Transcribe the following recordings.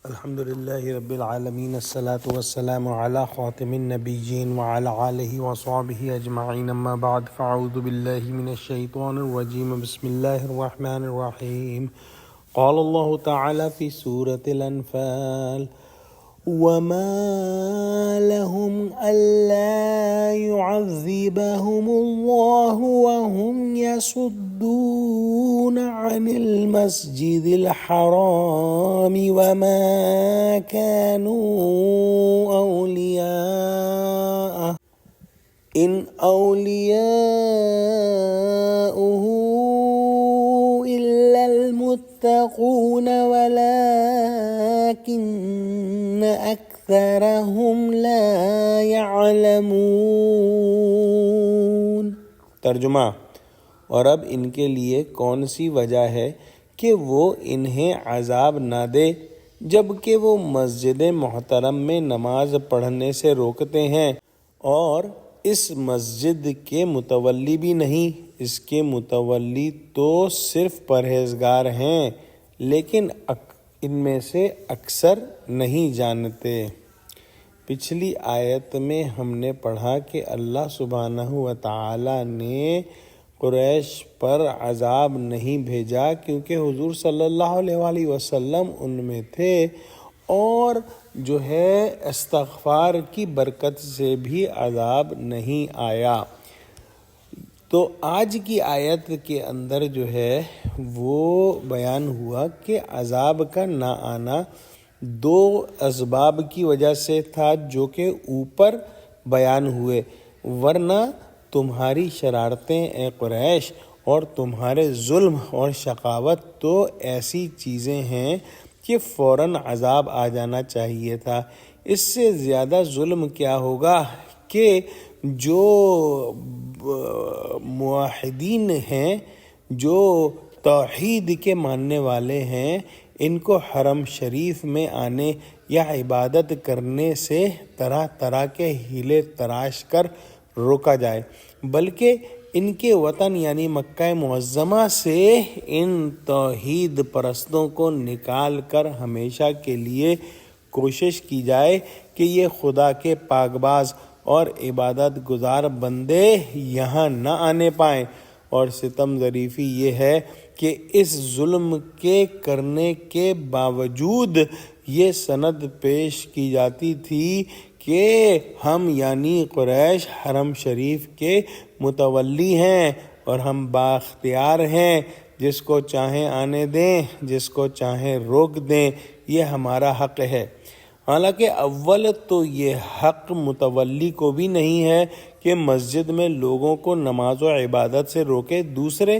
الحمد لله رب العالمين الصلاة والسلام على خاتم النبيين وعلى آله وصحبه أجمعين أما بعد فأعوذ بالله من الشيطان الرجيم بسم الله الرحمن الرحيم قال الله تعالى في سورة الأنفال وما لهم ألا يعذبهم الله وهم يصدون عن المسجد الحرام وما كانوا أولياءه إن أولياؤه إلا المتقون ولكن أكثرهم لا يعلمون۔ ترجمہ، اور اب ان کے لیے کون سی وجہ ہے کہ وہ انہیں عذاب نہ دے جبکہ وہ مسجد محترم میں نماز پڑھنے سے روکتے ہیں، اور اس مسجد کے متولی بھی نہیں، اس کے متولی تو صرف پرہیزگار ہیں لیکن ان میں سے اکثر نہیں جانتے۔ پچھلی آیت میں ہم نے پڑھا کہ اللہ سبحانہ و تعالی نے قریش پر عذاب نہیں بھیجا کیونکہ حضور صلی اللہ علیہ وآلہ وسلم ان میں تھے، اور جو ہے استغفار کی برکت سے بھی عذاب نہیں آیا۔ تو آج کی آیت کے اندر جو ہے وہ بیان ہوا کہ عذاب کا نہ آنا دو اسباب کی وجہ سے تھا جو کہ اوپر بیان ہوئے، ورنہ تمہاری شرارتیں اے قریش اور تمہارے ظلم اور شقاوت تو ایسی چیزیں ہیں کہ فوراً عذاب آ جانا چاہیے تھا۔ اس سے زیادہ ظلم کیا ہوگا کہ جو موحدین ہیں، جو توحید کے ماننے والے ہیں، ان کو حرم شریف میں آنے یا عبادت کرنے سے طرح طرح کے ہیلے تراش کر روکا جائے، بلکہ ان کے وطن یعنی مکہ معظمہ سے ان توحید پرستوں کو نکال کر ہمیشہ کے لیے کوشش کی جائے کہ یہ خدا کے پاک باز اور عبادت گزار بندے یہاں نہ آنے پائیں۔ اور ستم ظریفی یہ ہے کہ اس ظلم کے کرنے کے باوجود یہ سند پیش کی جاتی تھی کہ ہم یعنی قریش حرم شریف کے متولی ہیں اور ہم بااختیار ہیں، جس کو چاہیں آنے دیں، جس کو چاہیں روک دیں، یہ ہمارا حق ہے۔ حالانکہ اول تو یہ حق متولی کو بھی نہیں ہے کہ مسجد میں لوگوں کو نماز و عبادت سے روکے، دوسرے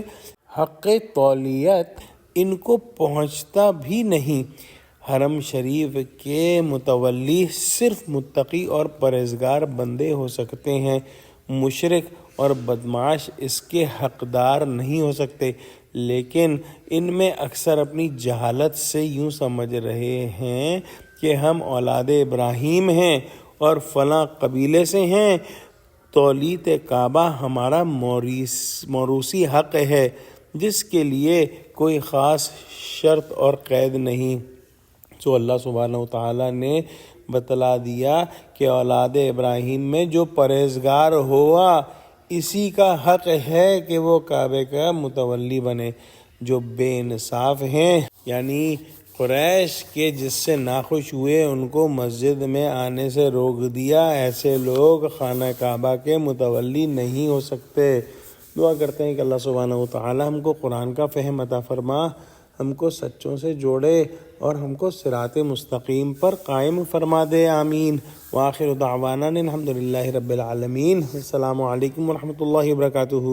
حق تولیت ان کو پہنچتا بھی نہیں۔ حرم شریف کے متولی صرف متقی اور پرہیزگار بندے ہو سکتے ہیں، مشرک اور بدمعاش اس کے حقدار نہیں ہو سکتے۔ لیکن ان میں اکثر اپنی جہالت سے یوں سمجھ رہے ہیں کہ ہم اولاد ابراہیم ہیں اور فلاں قبیلے سے ہیں، تولیت کعبہ ہمارا موروثی حق ہے جس کے لیے کوئی خاص شرط اور قید نہیں۔ تو اللہ سبحانہ و تعالیٰ نے بتلا دیا کہ اولاد ابراہیم میں جو پرہیزگار ہوا اسی کا حق ہے کہ وہ کعبے کا متولی بنے۔ جو بے انصاف ہیں یعنی قریش کے جس سے ناخوش ہوئے ان کو مسجد میں آنے سے روک دیا، ایسے لوگ خانہ کعبہ کے متولی نہیں ہو سکتے۔ دعا کرتے ہیں کہ اللہ سبحانہ و تعالی ہم کو قرآن کا فہم عطا فرما، ہم کو سچوں سے جوڑے اور ہم کو صراط مستقیم پر قائم فرما دے، آمین۔ وآخر دعوانا الحمد للہ رب العالمین۔ السلام علیکم ورحمۃ اللہ وبرکاتہ۔